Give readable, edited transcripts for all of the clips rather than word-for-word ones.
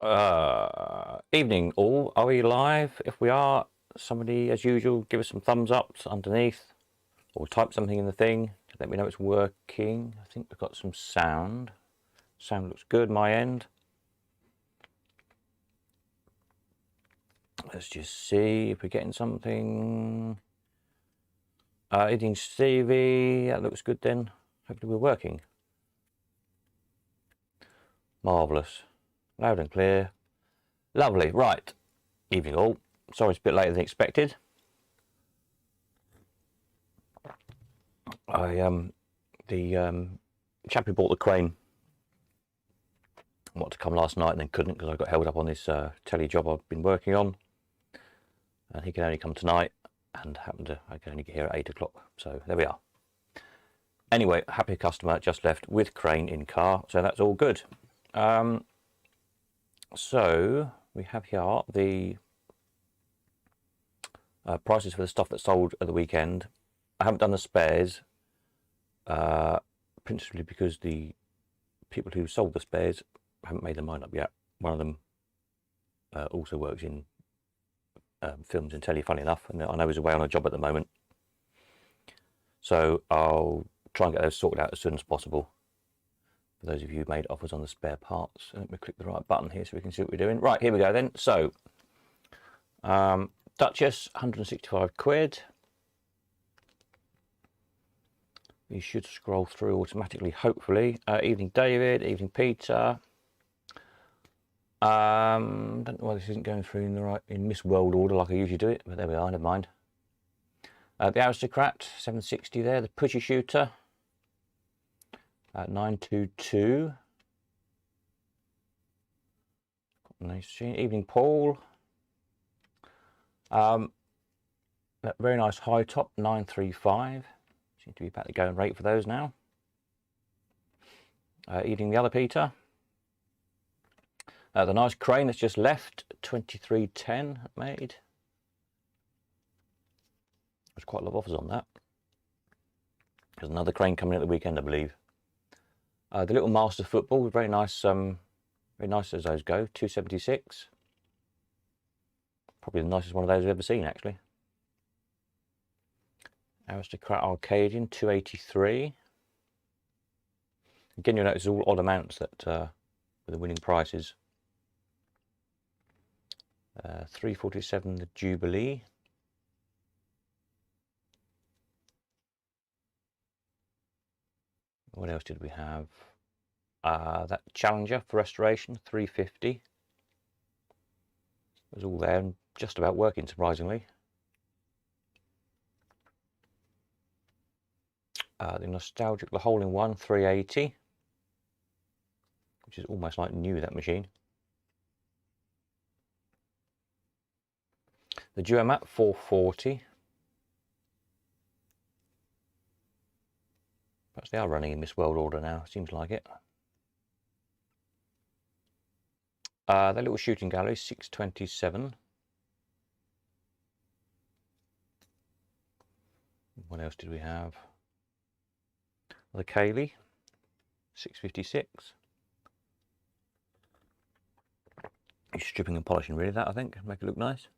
Evening all. Are we live? If we are, somebody as usual give us some thumbs ups underneath or type something in the thing to let me know it's working. I think we've got some sound. Sound looks good my end. Let's just see if we're getting something. Evening Stevie, that looks good then. Hopefully we're working. Marvellous. Loud and clear. Lovely. Right. Evening all. Sorry it's a bit later than expected. The chap who bought the crane wanted to come last night and then couldn't because I got held up on this telly job I've been working on, and he can only come tonight, and I can only get here at 8 o'clock, so there we are. Anyway, happy customer just left with crane in car, so that's all good. So we have here the prices for the stuff that sold at the weekend. I haven't done the spares, principally because the people who sold the spares haven't made their mind up yet. One of them also works in films and telly, funny enough, and I know he's away on a job at the moment. So I'll try and get those sorted out as soon as possible. For those of you who made offers on the spare parts, let me click the right button here so we can see what we're doing. Right, here we go then. So, Duchess, 165 quid. You should scroll through automatically, hopefully. Evening David, evening Peter. Don't know why this isn't going through in Miss World order like I usually do it, but there we are, never mind. The Aristocrat, 760 there. The Pushy Shooter, 922. Nice. Evening Paul. That very nice high top, 935. Seems to be about the going rate for those now. Evening the other Peter. The nice crane that's just left, 2310 made. There's quite a lot of offers on that. There's another crane coming at the weekend, I believe. The little Master Football, very nice as those go, 276. Probably the nicest one of those I've ever seen, actually. Aristocrat Arcadian, 283. Again, you'll notice all odd amounts that were the winning prices. 347, the Jubilee. What else did we have? That Challenger for restoration, 350. It was all there and just about working, surprisingly. The Nostalgic, the hole-in-one, 380. Which is almost like new, that machine. The Duomat, 440. Perhaps they are running in Miss World order now, seems like it. That little shooting gallery, 627. What else did we have? The Kaylee, 656. He's stripping and polishing really, that I think, make it look nice.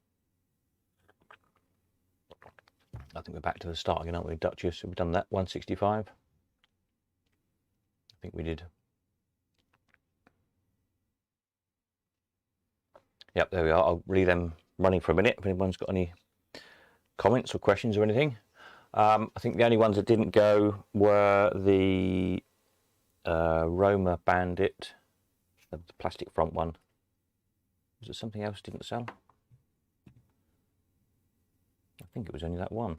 I think we're back to the start again, aren't we? Duchess, we've done that, 165. I think we did. Yep, there we are. I'll leave them running for a minute if anyone's got any comments or questions or anything. I think the only ones that didn't go were the Roma Bandit, the plastic front one. Was there something else didn't sell? I think it was only that one.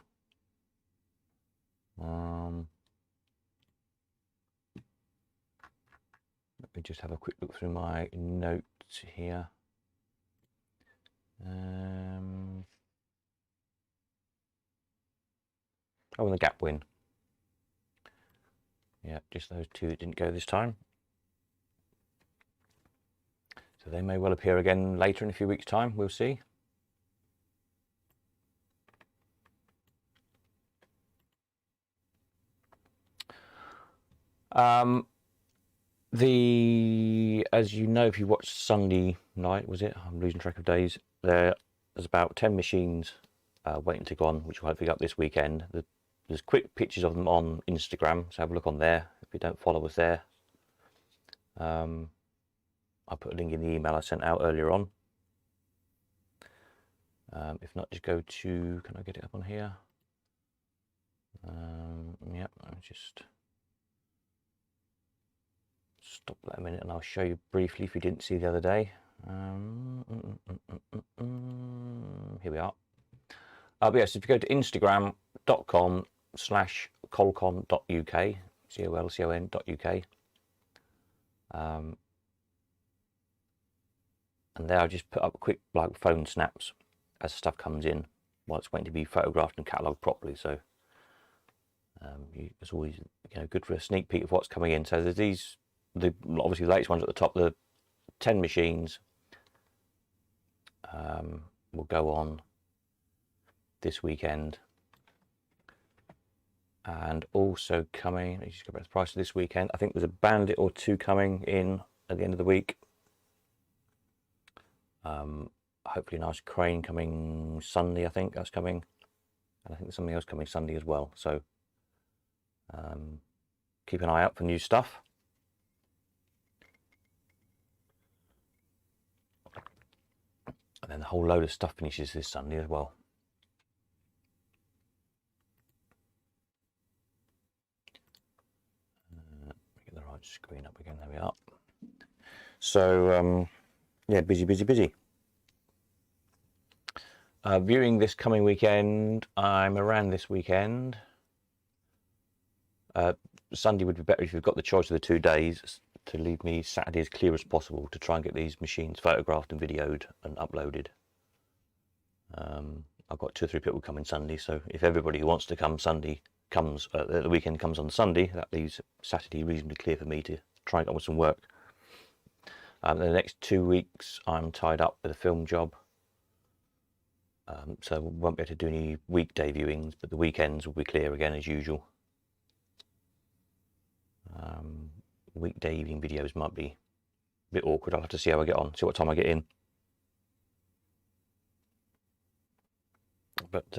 Let me just have a quick look through my notes here. Oh, and the Gap Win. Yeah, just those two that didn't go this time. So they may well appear again later in a few weeks' time, we'll see. As you know, if you watched Sunday night, was it? I'm losing track of days. There's about 10 machines waiting to go on, which will hopefully go up this weekend. There's quick pictures of them on Instagram, so have a look on there if you don't follow us there. I put a link in the email I sent out earlier on. If not, just go to, can I get it up on here? Yep, I'll just stop that a minute and I'll show you briefly if you didn't see the other day. Here we are. But yes, if you go to instagram.com/colcon.uk, colcon.uk, and there I just put up quick like phone snaps as stuff comes in while it's waiting to be photographed and catalogued properly. So it's always good for a sneak peek of what's coming in. So there's these, obviously the latest ones at the top, the 10 machines will go on this weekend. And also coming, let's just go back to the price of this weekend. I think there's a Bandit or two coming in at the end of the week. Hopefully a nice crane coming Sunday, I think that's coming. And I think there's something else coming Sunday as well. So keep an eye out for new stuff. And then the whole load of stuff finishes this Sunday as well. Get the right screen up again, there we are. So yeah, busy. Viewing this coming weekend, I'm around this weekend. Sunday would be better if you've got the choice of the 2 days, to leave me Saturday as clear as possible to try and get these machines photographed and videoed and uploaded. I've got 2 or 3 people coming Sunday, so if everybody who wants to come Sunday comes, the weekend comes on Sunday, that leaves Saturday reasonably clear for me to try and get on with some work. The next 2 weeks I'm tied up with a film job, so won't be able to do any weekday viewings, but the weekends will be clear again as usual. Weekday evening videos might be a bit awkward. I'll have to see how I get on, see what time I get in. But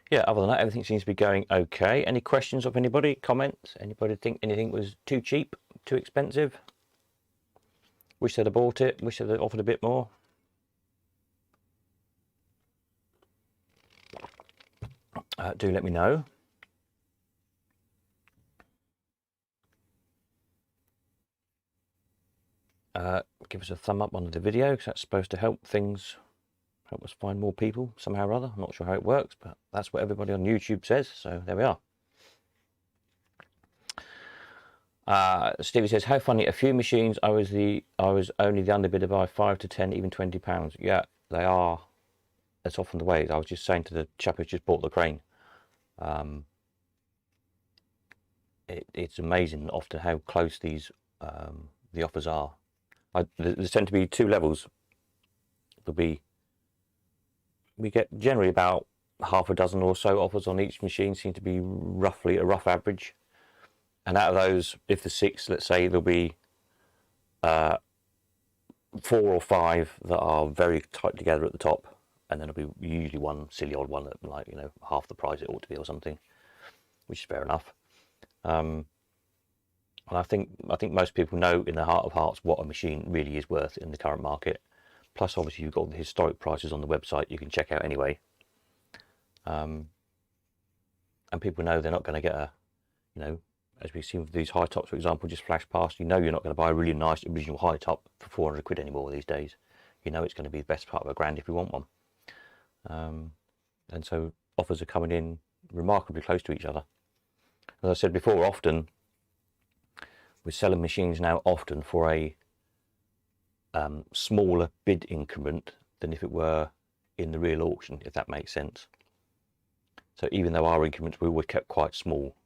yeah, other than that, everything seems to be going okay. Any questions of anybody? Comments? Anybody think anything was too cheap, too expensive? Wish they'd have bought it, wish they'd have offered a bit more? Do let me know. Give us a thumb up on the video, because that's supposed to help things, help us find more people somehow or other. I'm not sure how it works, but that's what everybody on YouTube says, so there we are. Stevie says, how funny, a few machines I was only the underbidder by 5 to 10, even £20. Yeah, they are. That's often the way. I was just saying to the chap who's just bought the crane, it's amazing often how close these the offers are. There tend to be 2 levels. We get generally about half a dozen or so offers on each machine, seem to be roughly a rough average. And out of those, if there's 6, let's say, there'll be 4 or 5 that are very tight together at the top, and then there'll be usually one silly odd one that, like, half the price it ought to be or something, which is fair enough. And I think most people know in their heart of hearts what a machine really is worth in the current market. Plus, obviously, you've got the historic prices on the website you can check out anyway. And people know they're not going to get a, as we've seen with these high tops, for example, just flash past, you're not going to buy a really nice original high top for 400 quid anymore these days. It's going to be the best part of £1,000 if you want one. And so offers are coming in remarkably close to each other. As I said before, often we're selling machines now often for a smaller bid increment than if it were in the real auction, if that makes sense. So even though our increments were kept quite small,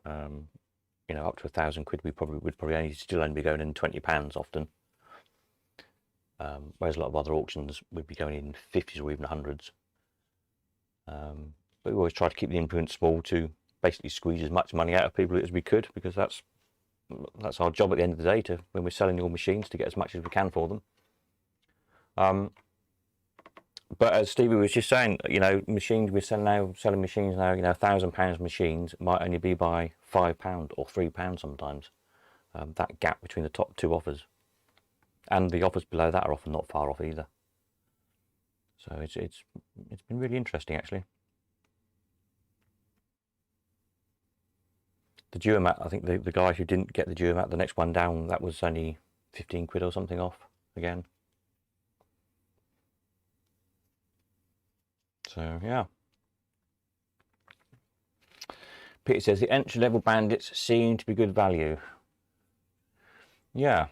up to 1,000 quid, we would probably still only be going in £20 often. Whereas a lot of other auctions would be going in 50s or even 100s. But we always try to keep the increments small to basically squeeze as much money out of people as we could, because that's that's our job at the end of the day, to when we're selling your machines, to get as much as we can for them. But as Stevie was just saying, you know, machines we're selling machines now, you know, £1,000 machines might only be by £5 or £3 sometimes. That gap between the top two offers, and the offers below that are often not far off either. So it's been really interesting actually. The Duomat, I think the guy who didn't get the Duomat, the next one down, that was only 15 quid or something off again. So yeah. Peter says the entry level Bandits seem to be good value. Yeah.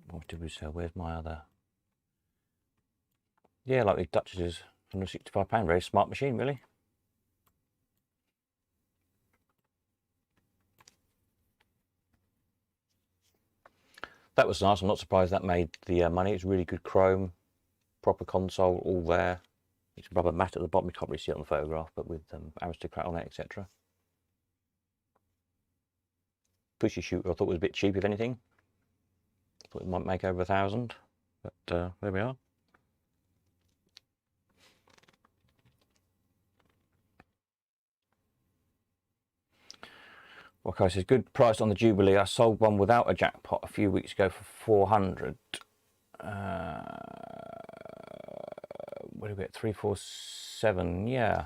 What did we sell? Where's my other? Yeah, like the Duchess's, £165, very smart machine, really. That was nice. I'm not surprised that made the money. It's really good chrome, proper console, all there. It's a rubber mat at the bottom. You can't really see it on the photograph, but with Aristocrat on it, etc. Pushy shooter, I thought was a bit cheap, if anything. Thought it might make over 1,000, but there we are. Okay, says good price on the Jubilee. I sold one without a jackpot a few weeks ago for 400. What do we get? 347. Yeah.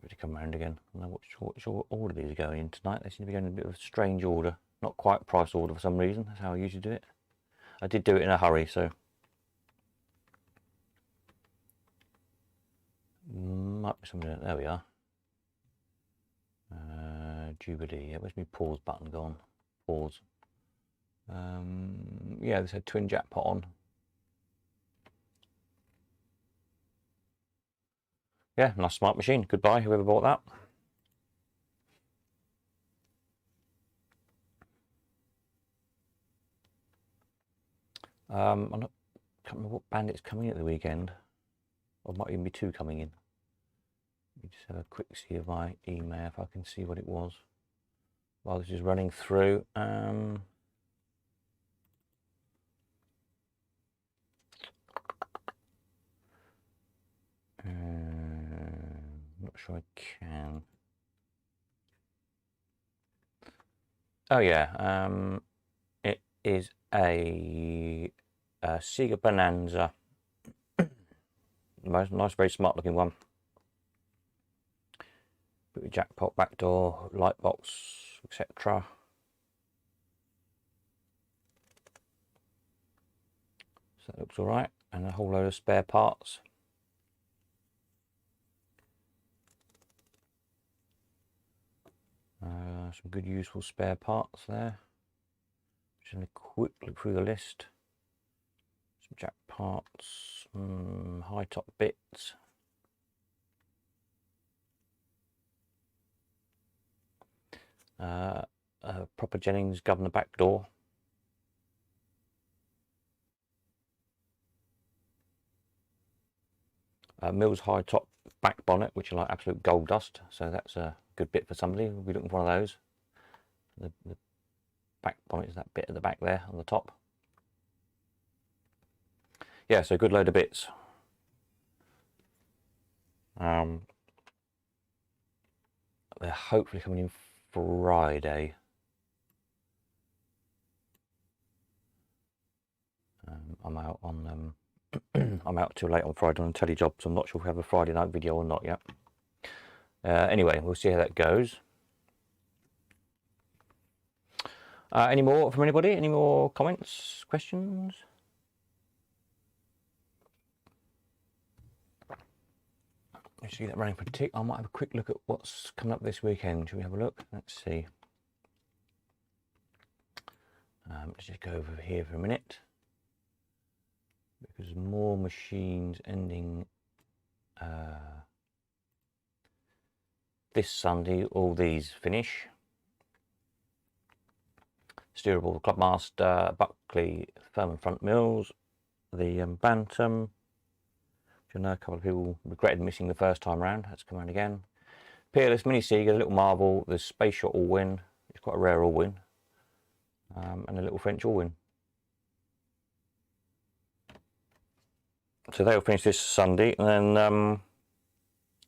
To come around again. I don't know which order these are going in tonight. They seem to be going in a bit of a strange order. Not quite price order for some reason. That's how I usually do it. I did do it in a hurry, so might be something. There we are. Jubilee. Yeah, where's my pause button gone? Pause. Yeah, this had twin jackpot on. Yeah, nice smart machine. Goodbye, whoever bought that. I can't remember what Bandit's coming in at the weekend. Or might even be two coming in. Let me just have a quick see of my email if I can see what it was while this is running through. Not sure I can. Oh yeah, it is a Sega Bonanza. Nice, very smart looking one. Put jackpot, backdoor, light box, etc. So that looks all right, and a whole load of spare parts. Some good useful spare parts there. Just going to quick look through the list. Some jack parts, high top bits. Proper Jennings governor back door. Mills high top back bonnet, which are like absolute gold dust. So that's a good bit for somebody. We'll be looking for one of those. The back bonnet is that bit at the back there on the top. Yeah, so good load of bits. They're hopefully coming in Friday. I'm out on I'm out too late on Friday on a telly job, so I'm not sure if we have a Friday night video or not yet. Anyway, we'll see how that goes. Any more from anybody? Any more comments, questions? Let's see that running for tick. I might have a quick look at what's coming up this weekend. Shall we have a look? Let's see. Let's just go over here for a minute, because more machines ending this Sunday. All these finish. steerable Clubmaster, Buckley firm and front mills, the Bantam, which I know a couple of people regretted missing the first time round. That's come around again. Peerless Mini Seeger, a little marvel, the Space Shot All-Win. It's quite a rare All-Win. And a little French All-Win. So they'll finish this Sunday, and then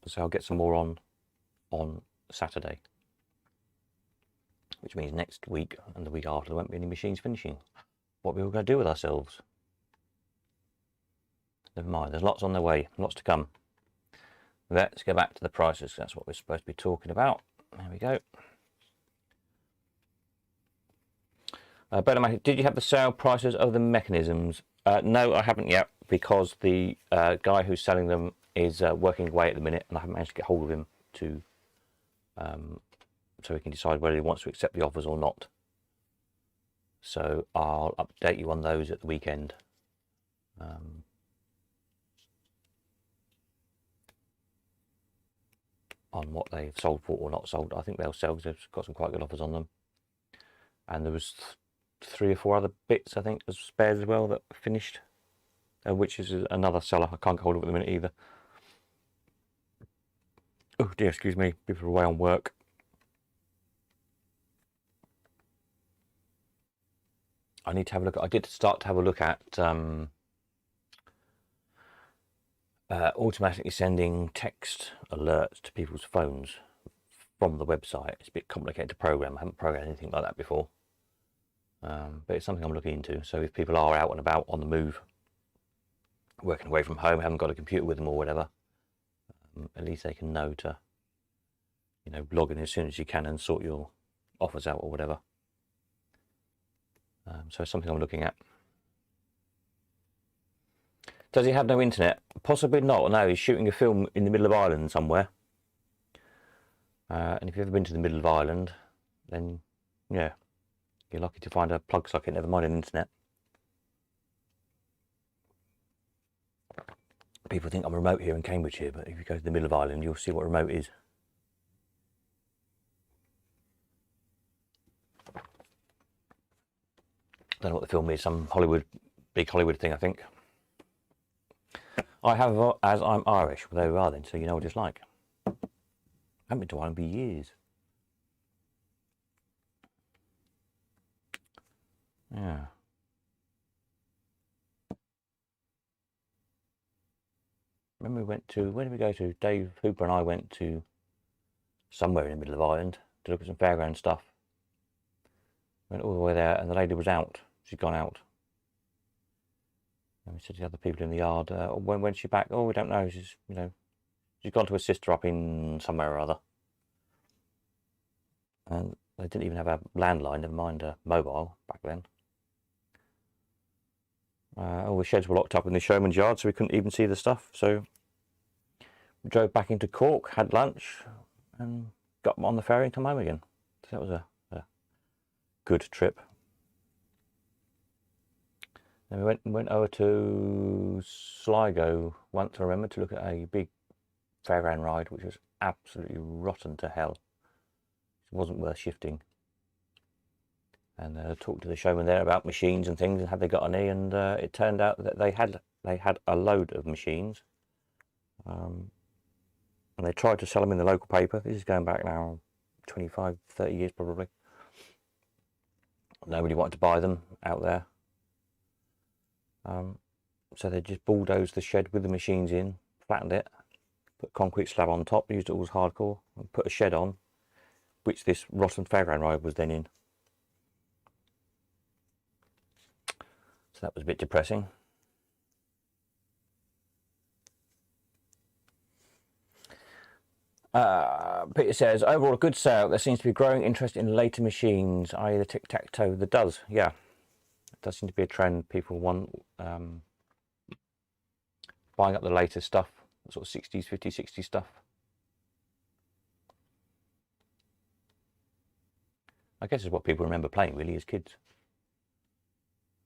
so I'll get some more on Saturday, which means next week and the week after there won't be any machines finishing. What are we all going to do with ourselves? Never mind, there's lots on the way, lots to come. Let's go back to the prices. That's what we're supposed to be talking about. There we go. Bellamatic, did you have the sale prices of the mechanisms? No, I haven't yet, because the guy who's selling them is working away at the minute, and I haven't managed to get hold of him to so he can decide whether he wants to accept the offers or not. So I'll update you on those at the weekend. On what they've sold for or not sold. I think they'll sell because they've got some quite good offers on them. And there was 3 or 4 other bits, I think, as spares as well that finished, which is another seller. I can't get hold of it at the minute either. Oh dear, excuse me, people are away on work. I need to have a look. I did start to have a look at automatically sending text alerts to people's phones from the website. It's a bit complicated to program. I haven't programmed anything like that before, but it's something I'm looking into. So if people are out and about on the move, working away from home, haven't got a computer with them or whatever, at least they can know to, you know, log in as soon as you can and sort your offers out or whatever. So it's something I'm looking at. Does he have no internet? Possibly not. No, he's shooting a film in the middle of Ireland somewhere. And if you've ever been to the middle of Ireland, then yeah, you're lucky to find a plug socket, never mind an internet. People think I'm remote here in Cambridgeshire, but if you go to the middle of Ireland, you'll see what remote is. Don't know what the film is, some big Hollywood thing, I think. I have, as I'm Irish. Well, there we are then, so you know what it's like. I haven't been to Ireland for years. Yeah. Remember we went to, where did we go to? Dave Hooper and I went to somewhere in the middle of Ireland to look at some fairground stuff. Went all the way there, and the lady was out. She'd gone out. And we said to the other people in the yard, when's she back? Oh, we don't know. She's, you know, she's gone to her sister up in somewhere or other. And they didn't even have a landline, never mind a mobile back then. All the sheds were locked up in the showman's yard, so we couldn't even see the stuff. So we drove back into Cork, had lunch, and got on the ferry and come home again. So that was a good trip. Then we went over to Sligo once, I remember, to look at a big fairground ride, which was absolutely rotten to hell. It wasn't worth shifting. And talked to the showman there about machines and things, and had they got any, and it turned out that they had a load of machines, and they tried to sell them in the local paper. This is going back now 25, 30 years probably. Nobody wanted to buy them out there. So they just bulldozed the shed with the machines in, flattened it, put a concrete slab on top, used it all as hardcore, and put a shed on, which this rotten fairground ride was then in. So that was a bit depressing. Peter says, overall a good sale. There seems to be growing interest in later machines, i.e. the tic-tac-toe. That does, yeah. It does seem to be a trend. People want buying up the later stuff, sort of 60s, 50s, 60s stuff. I guess it's what people remember playing really as kids.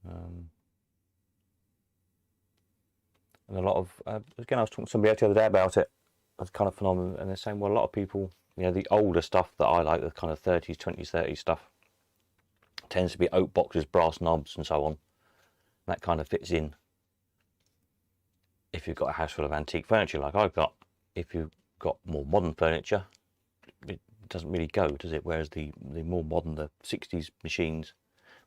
And a lot of, again, I was talking to somebody else the other day about it, as kind of phenomenon, and they're saying, well, a lot of people, you know, the older stuff that I like, the kind of 30s, 20s, 30s stuff, tends to be oak boxes, brass knobs and so on. That kind of fits in if you've got a house full of antique furniture like I've got. If you've got more modern furniture, it doesn't really go, does it? Whereas the more modern, the 60s machines,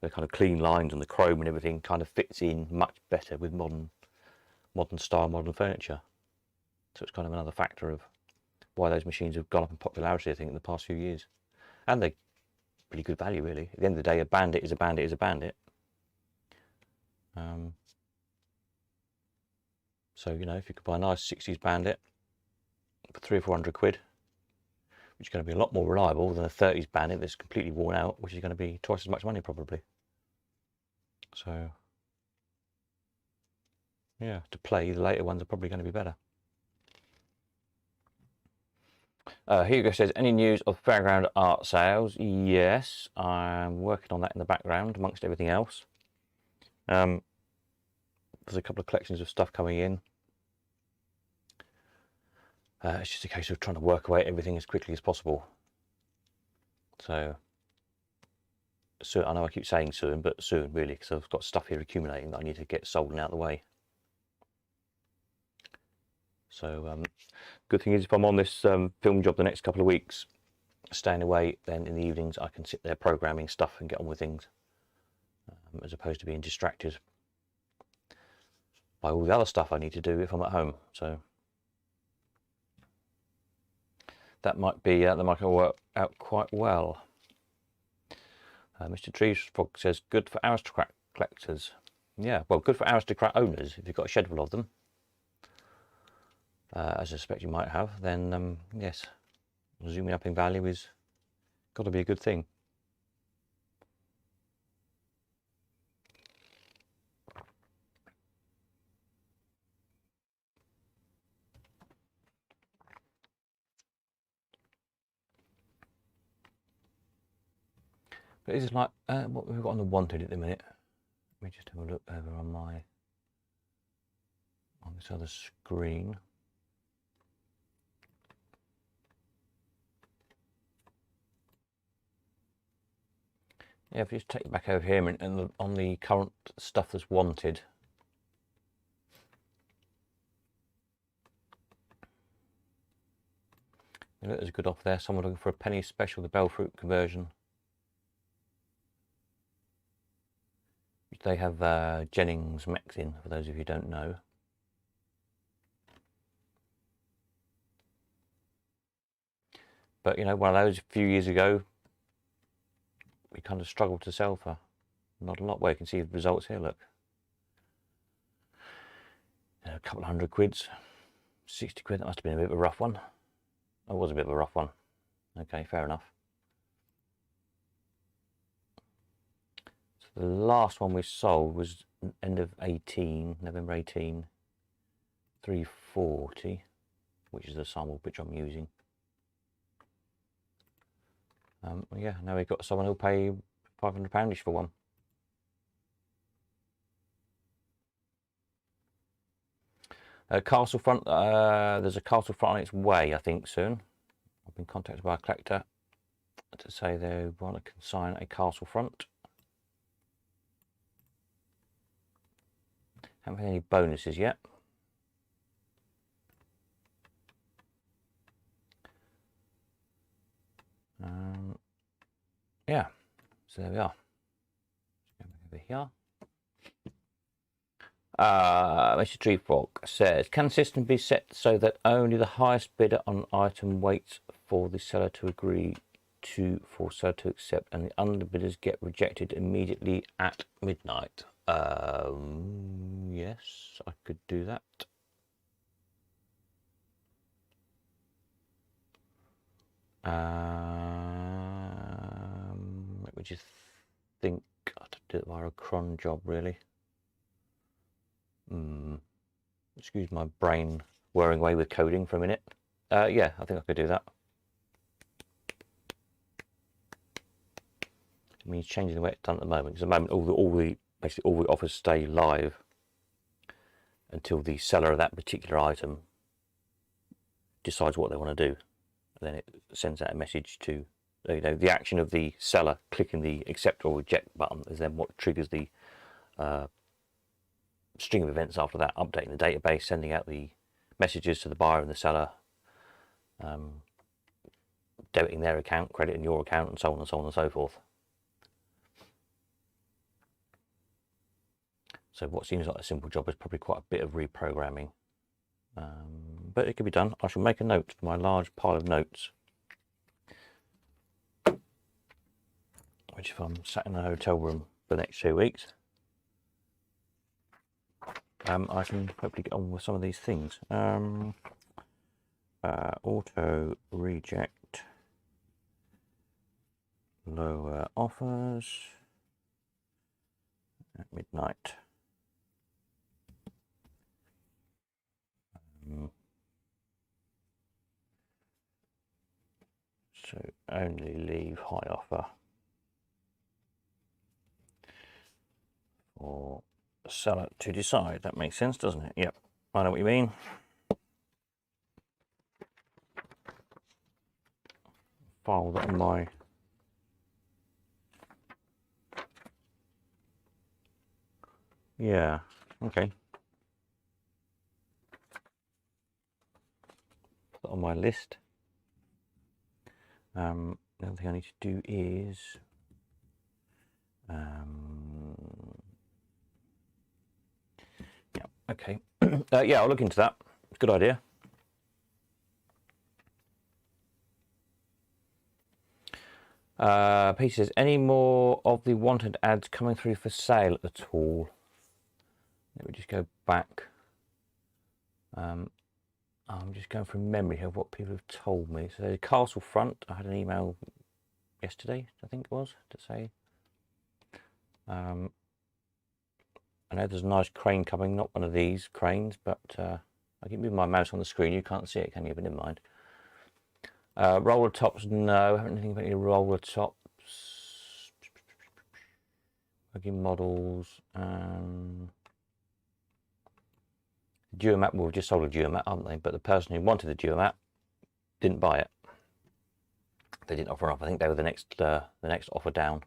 the kind of clean lines and the chrome and everything kind of fits in much better with modern style, modern furniture. So it's kind of another factor of why those machines have gone up in popularity, I think, in the past few years. And they're pretty good value, really. At the end of the day, a Bandit is a Bandit is a Bandit. So, you know, if you could buy a nice 60s Bandit for 300 or 400 quid, which is going to be a lot more reliable than a 30s Bandit that's completely worn out, which is going to be twice as much money probably. So, yeah, to play, the later ones are probably going to be better. Hugo says, any news of Fairground art sales? Yes, I'm working on that in the background amongst everything else. There's a couple of collections of stuff coming in. It's just a case of trying to work away everything as quickly as possible. So soon, I know I keep saying soon, but soon really, because I've got stuff here accumulating that I need to get sold and out of the way. So good thing is if I'm on this film job the next couple of weeks, staying away, then in the evenings I can sit there programming stuff and get on with things, as opposed to being distracted by all the other stuff I need to do if I'm at home. So that might work out quite well. Mr. Treesfrog says, good for aristocrat collectors. Yeah, well, good for aristocrat owners if you've got a shed full of them. As I suspect you might have, then yes, zooming up in value is got to be a good thing. But it's like what we've got on the wanted at the minute. Let me just have a look over on this other screen. Yeah, if you just take it back over here and on the current stuff that's wanted. There's a good offer there. Someone looking for a penny special, the Belfruit conversion. They have Jennings mechs in, for those of you who don't know. But you know, one of those a few years ago, we kind of struggled to sell for not a lot. Well, you can see the results here, look. A couple of 100 quids, 60 quid, that must have been a bit of a rough one. That was a bit of a rough one. Okay, fair enough. So the last one we sold was end of 18, November 18, 340, which is the sample which I'm using. Yeah, now we've got someone who'll pay £500 for one. Castlefront, there's a Castlefront on its way, I think, soon. I've been contacted by a collector to say they want to consign a Castlefront. Haven't had any bonuses yet. Yeah, so there we are. Over here. Mr. Treefrog says, can system be set so that only the highest bidder on an item waits for the seller to agree to, for seller to accept, and the underbidders get rejected immediately at midnight? Yes, I could do that. Let me just think. I'd do it via a cron job, really. Excuse my brain whirring away with coding for a minute. Yeah, I think I could do that. It means changing the way it's done at the moment. Because at the moment, basically all the offers stay live until the seller of that particular item decides what they want to do. And then it sends out a message to the action of the seller clicking the accept or reject button is then what triggers the string of events after that, updating the database, sending out the messages to the buyer and the seller, debiting their account, crediting your account, and so on and so on and so forth. So what seems like a simple job is probably quite a bit of reprogramming, but it can be done. I shall make a note for my large pile of notes, which if I'm sat in a hotel room for the next 2 weeks, I can hopefully get on with some of these things. Auto reject, lower offers at midnight. So only leave high offer for the seller to decide. That makes sense, doesn't it? Yep, I know what you mean. File that in my okay. Put that on my list. The other thing I need to do is yeah, okay. Yeah, I'll look into that. It's a good idea. Peter says, any more of the wanted ads coming through for sale at all? Let me just go back. I'm just going from memory of what people have told me. So Castle Front, I had an email yesterday, I think it was, to say I know there's a nice crane coming, not one of these cranes, but I keep moving my mouse on the screen, you can't see it, can you? But never mind. Roller tops, no, I haven't anything about any roller tops. Working models. Duomat, well, we've just sold a Duomat, haven't they? But the person who wanted the Duomat didn't buy it. They didn't offer up. I think they were the next offer down.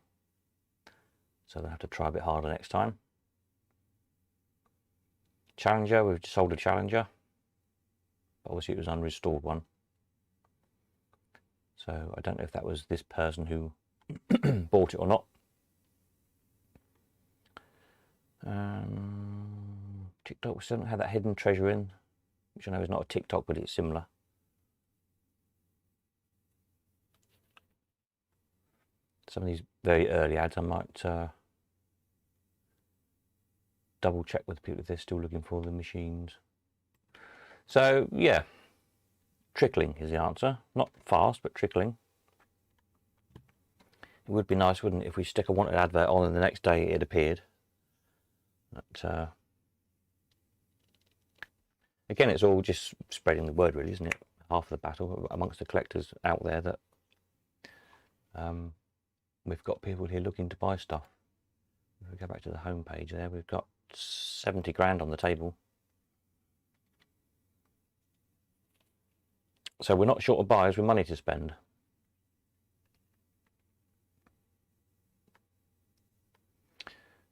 So they'll have to try a bit harder next time. Challenger, we've just sold a Challenger. Obviously it was an unrestored one. So I don't know if that was this person who bought it or not. TikTok, we still haven't had that hidden treasure in, which I know is not a TikTok, but it's similar. Some of these very early ads I might double check with people if they're still looking for the machines. So yeah, trickling is the answer. Not fast, but trickling. It would be nice, wouldn't it, if we stick a wanted advert on and the next day it appeared. But again, it's all just spreading the word, really, isn't it? Half of the battle amongst the collectors out there that we've got people here looking to buy stuff. If we go back to the home page there, we've got 70 grand on the table. So we're not short of buyers with money to spend.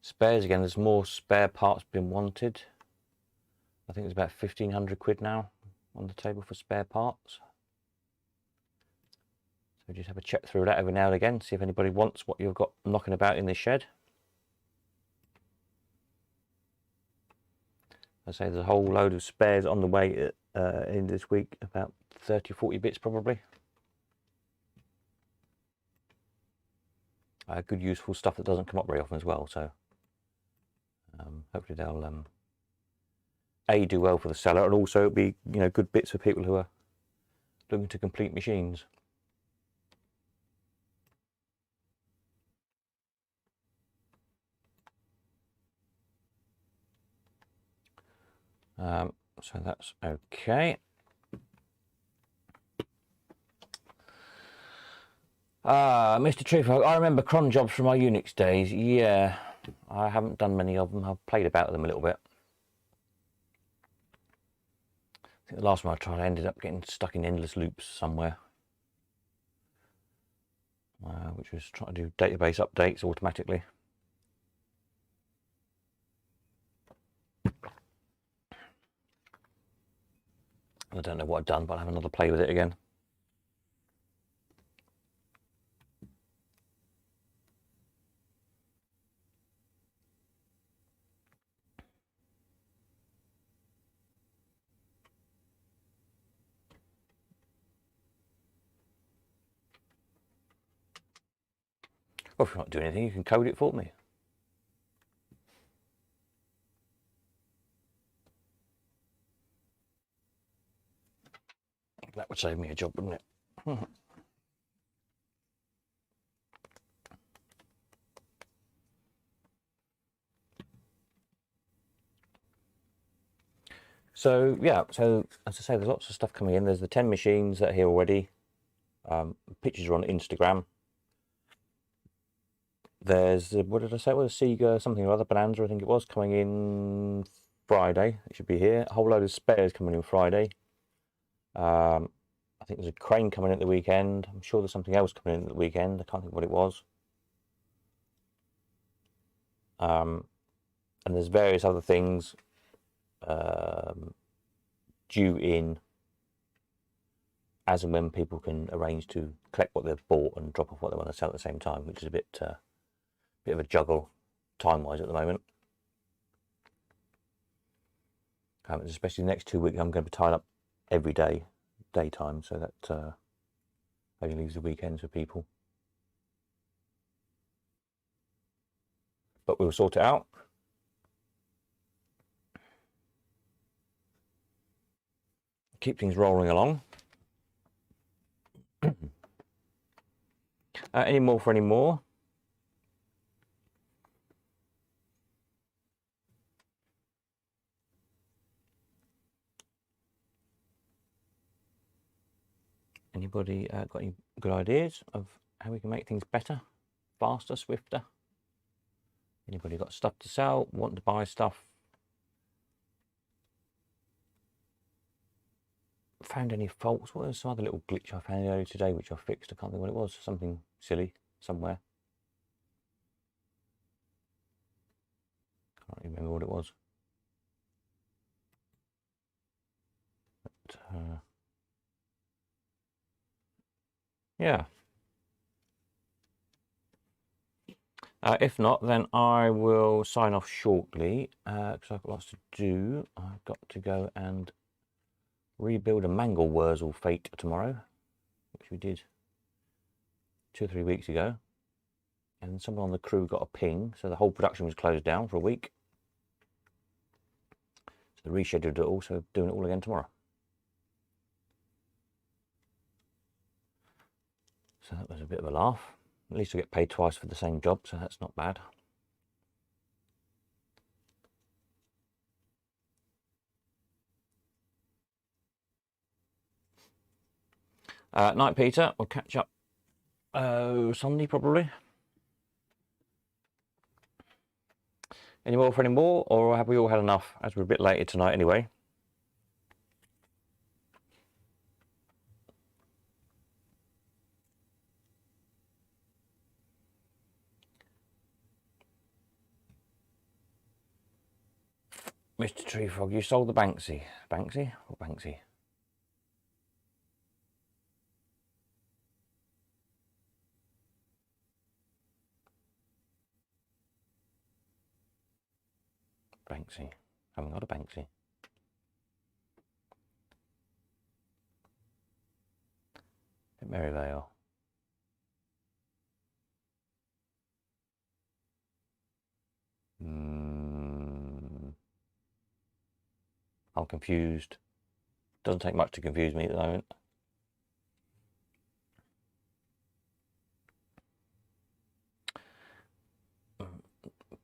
Spares again, there's more spare parts being wanted. I think there's about 1,500 quid now on the table for spare parts. So just have a check through that every now and again, see if anybody wants what you've got knocking about in this shed. I say there's a whole load of spares on the way in this week, about 30 or 40 bits probably. Good useful stuff that doesn't come up very often as well, so hopefully they'll A, do well for the seller, and also be, you know, good bits for people who are looking to complete machines. So that's okay. Mr. Truthful, I remember cron jobs from my Unix days. Yeah, I haven't done many of them. I've played about with them a little bit. I think the last one I tried, I ended up getting stuck in endless loops somewhere. which was trying to do database updates automatically. I don't know what I've done, but I'll have another play with it again. Well, if you're not doing anything, you can code it for me. That would save me a job, wouldn't it? So yeah, so as I say, there's lots of stuff coming in. There's the 10 machines that are here already. Pictures are on Instagram. There's, what did I say? It was a Sega, something or other, Bonanza, I think it was, coming in Friday. It should be here. A whole load of spares coming in Friday. I think there's a crane coming in at the weekend. I'm sure there's something else coming in at the weekend. I can't think what it was. And there's various other things due in as and when people can arrange to collect what they've bought and drop off what they want to sell at the same time, which is a bit of a juggle time-wise at the moment. Especially the next 2 weeks, I'm going to be tied up every day, daytime, so that only leaves the weekends for people. But we'll sort it out. Keep things rolling along. Any more for any more? Anybody got any good ideas of how we can make things better, faster, swifter? Anybody got stuff to sell, want to buy stuff? Found any faults? What was some other little glitch I found earlier today which I fixed? I can't think what it was. Something silly somewhere. Can't remember what it was. But, yeah. If not, then I will sign off shortly because I've got lots to do. I've got to go and rebuild a Mangle Wurzel Fate tomorrow, which we did 2 or 3 weeks ago. And someone on the crew got a ping, so the whole production was closed down for a week. So they rescheduled it all, so doing it all again tomorrow. So that was a bit of a laugh. At least I get paid twice for the same job, so that's not bad. Night, Peter. We'll catch up Sunday probably. Any more for any more, or have we all had enough? As we're a bit later tonight anyway. Mr. Tree Frog, you sold the Banksy. Banksy or Banksy? Banksy. Haven't got a Banksy. At Maryvale. I'm confused. Doesn't take much to confuse me at the moment.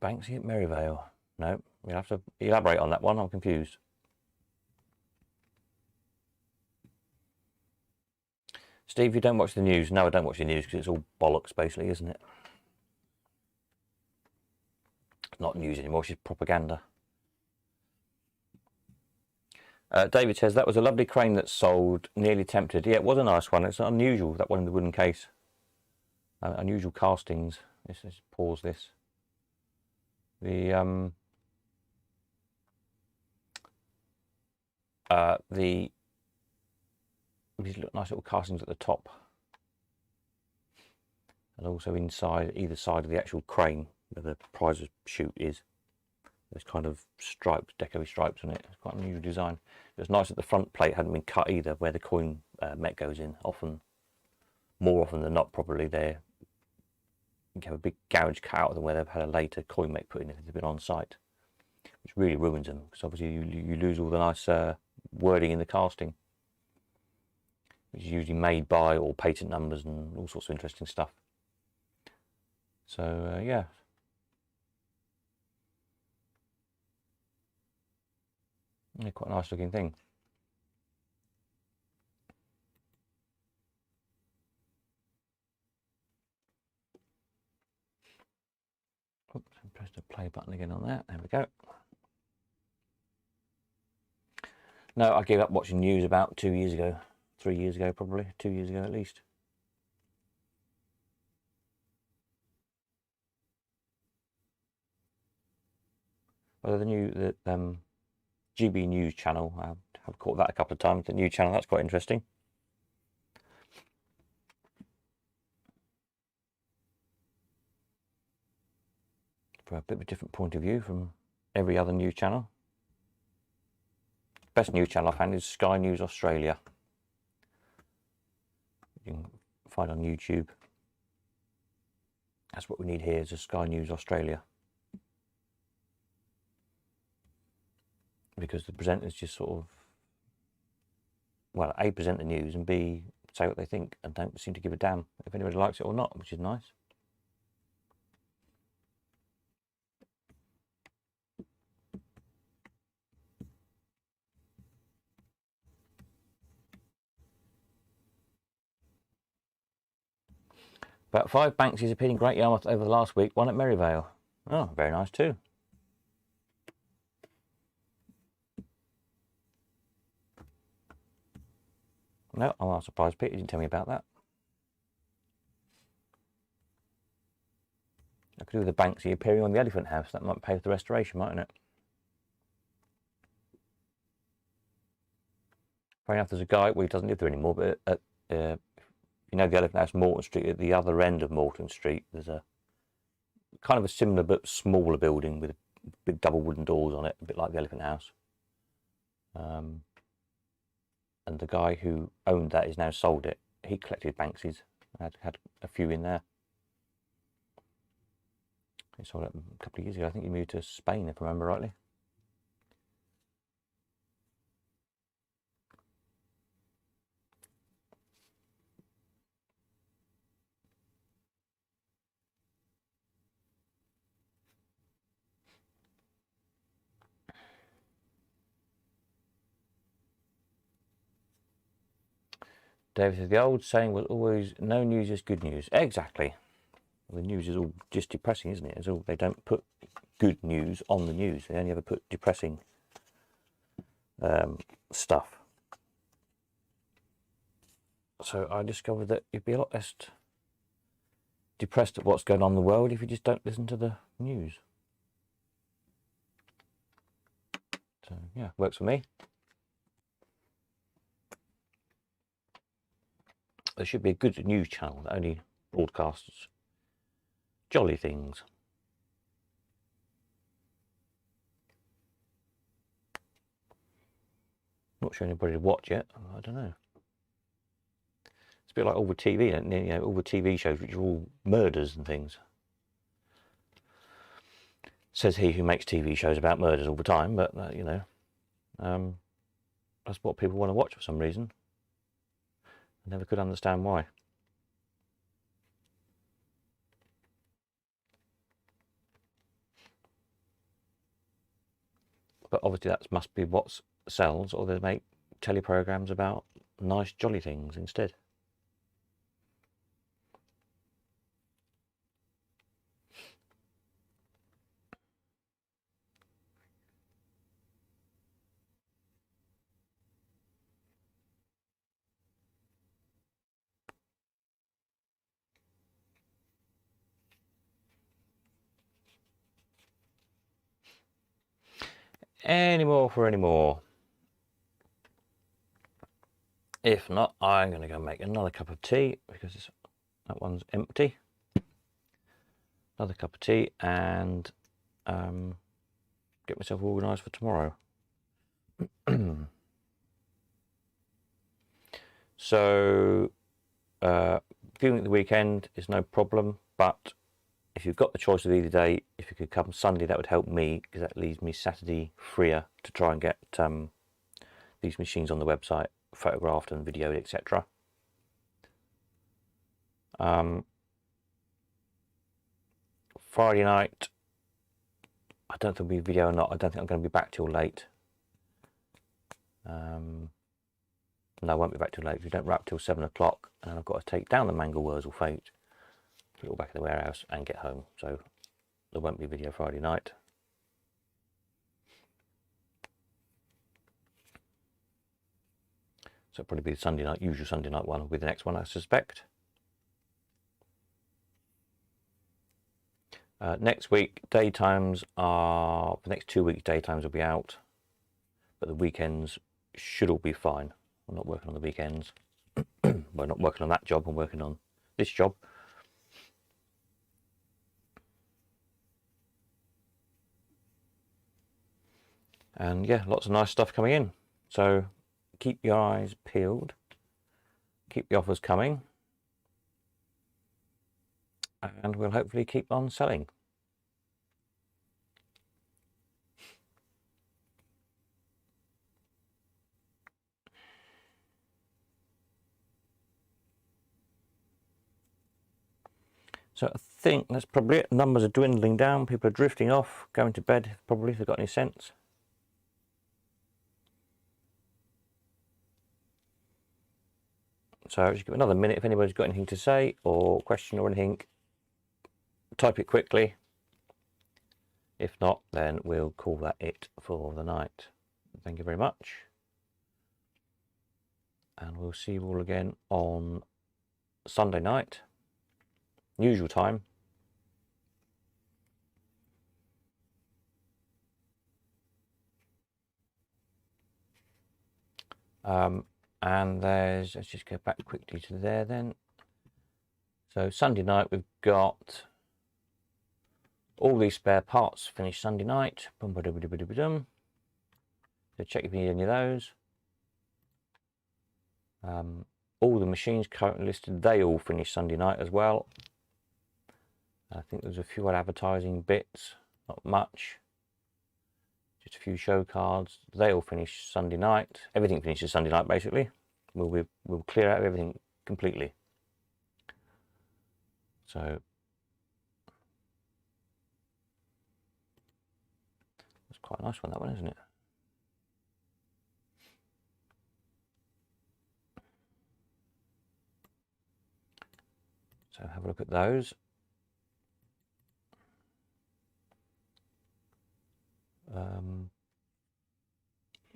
Banksy at Maryvale. No, you'll have to elaborate on that one. I'm confused. Steve, you don't watch the news. No, I don't watch the news because it's all bollocks, basically, isn't it? It's not news anymore. It's just propaganda. David says, that was a lovely crane that sold, nearly tempted. Yeah, it was a nice one. It's unusual, that one in the wooden case. unusual castings. Let's pause this. These look nice little castings at the top, and also inside either side of the actual crane where the prize chute is. There's kind of stripes, deco stripes on it. It's quite an unusual design. It's nice that the front plate hadn't been cut either, where the coin met goes in. More often than not, probably there you have a big gouge cut out of them where they've had a later coin mate put in if they've been on site, which really ruins them because obviously you lose all the nice wording in the casting, which is usually made by or patent numbers and all sorts of interesting stuff. So yeah. Yeah, quite a nice looking thing. Oops, I pressed the play button again on that. There we go. No, I gave up watching news about 2 years ago. 3 years ago, probably. 2 years ago at least. Well, the GB News channel, I've caught that a couple of times. The new channel, that's quite interesting. From a bit of a different point of view from every other news channel. Best news channel I found is Sky News Australia. You can find on YouTube. That's what we need here, is a Sky News Australia. Because the presenters just sort of, well, A, present the news, and B, say what they think and don't seem to give a damn if anybody likes it or not, which is nice. About 5 Banksies appeared in Great Yarmouth over the last week, one at Merivale. Oh, very nice too. No, I'm not surprised Peter didn't tell me about that. I could do with the Banksy appearing on the Elephant House. That might pay for the restoration, mightn't it? Fair enough, there's a guy, well, he doesn't live there anymore, but at, you know, the Elephant House, Morton Street, at the other end of Morton Street, there's a kind of a similar but smaller building with big double wooden doors on it, a bit like the Elephant House. And the guy who owned that has now sold it. He collected Banksies, had a few in there. He sold it a couple of years ago. I think he moved to Spain, if I remember rightly. David says, the old saying was always, no news is good news. Exactly. Well, the news is all just depressing, isn't it? It's all, they don't put good news on the news. They only ever put depressing stuff. So I discovered that you'd be a lot less depressed at what's going on in the world if you just don't listen to the news. So yeah, works for me. There should be a good news channel that only broadcasts jolly things. Not sure anybody to watch yet. I don't know. It's a bit like all the TV, you know, all the TV shows which are all murders and things. Says he who makes TV shows about murders all the time, but you know, that's what people want to watch for some reason. I never could understand why. But obviously that must be what sells, or they make teleprograms about nice jolly things instead. any more for any more. If not, I'm going to go make another cup of tea because that one's empty. Another cup of tea and get myself organised for tomorrow. So viewing at the weekend is no problem, but if you've got the choice of either day, if you could come Sunday, that would help me because that leaves me Saturday freer to try and get these machines on the website photographed and videoed, etc. Friday night, I don't think there'll be a video or not. I don't think I'm going to be back till late. No, I won't be back till late. We don't wrap till 7 o'clock, and I've got to take down the Mangel Wurzel Fate, put it all back in the warehouse, and get home. So there won't be a video Friday night. So it'll probably be the Sunday night, usual Sunday night one, will be the next one, I suspect. Next week, daytimes are, the next 2 weeks, daytimes will be out, but the weekends should all be fine. I'm not working on the weekends. Well, not working on that job, I'm working on this job. And yeah, lots of nice stuff coming in. So keep your eyes peeled, keep the offers coming, and we'll hopefully keep on selling. So I think that's probably it. Numbers are dwindling down, people are drifting off, going to bed probably if they've got any sense. So just give it another minute. If anybody's got anything to say or question or anything, type it quickly. If not, then we'll call that it for the night. Thank you very much. And we'll see you all again on Sunday night, usual time. And there's, let's just go back quickly to there then. So Sunday night we've got all these spare parts finished Sunday night. So check if you need any of those. All the machines currently listed, they all finished Sunday night as well. I think there's a few advertising bits, not much. Just a few show cards. They all finish Sunday night. Everything finishes Sunday night basically. We'll clear out everything completely. So it's quite a nice one, that one, isn't it? So have a look at those.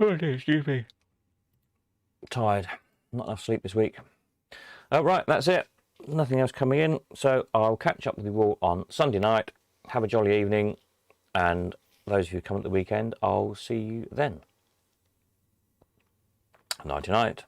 Oh dear, excuse me. Tired. Not enough sleep this week. Right, that's it. Nothing else coming in. So I'll catch up with you all on Sunday night. Have a jolly evening. And those of you who come at the weekend, I'll see you then. Nighty night.